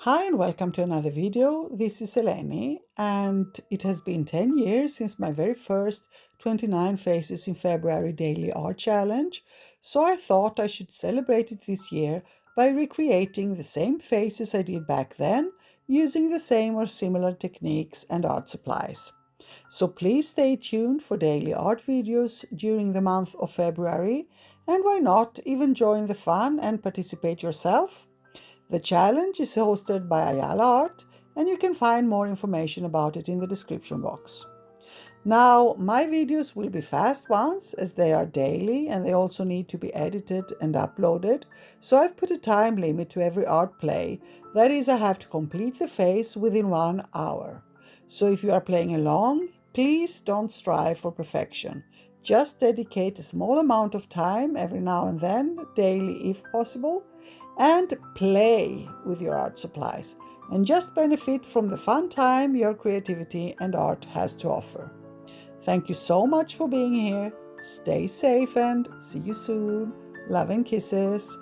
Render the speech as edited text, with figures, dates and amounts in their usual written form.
Hi and welcome to another video. This is Eleni and it has been 10 years since my very first 29 Faces in February daily art challenge, so I thought I should celebrate it this year by recreating the same faces I did back then using the same or similar techniques and art supplies. So please stay tuned for daily art videos during the month of February, and why not even join the fun and participate yourself? The challenge is hosted by Ayala Art, and you can find more information about it in the description box. Now, my videos will be fast ones as they are daily and they also need to be edited and uploaded, so I've put a time limit to every art play. That is, I have to complete the face within 1 hour. So if you are playing along, please don't strive for perfection. Just dedicate a small amount of time every now and then, daily if possible, and play with your art supplies and just benefit from the fun time your creativity and art has to offer. Thank you so much for being here. Stay safe and see you soon. Love and kisses.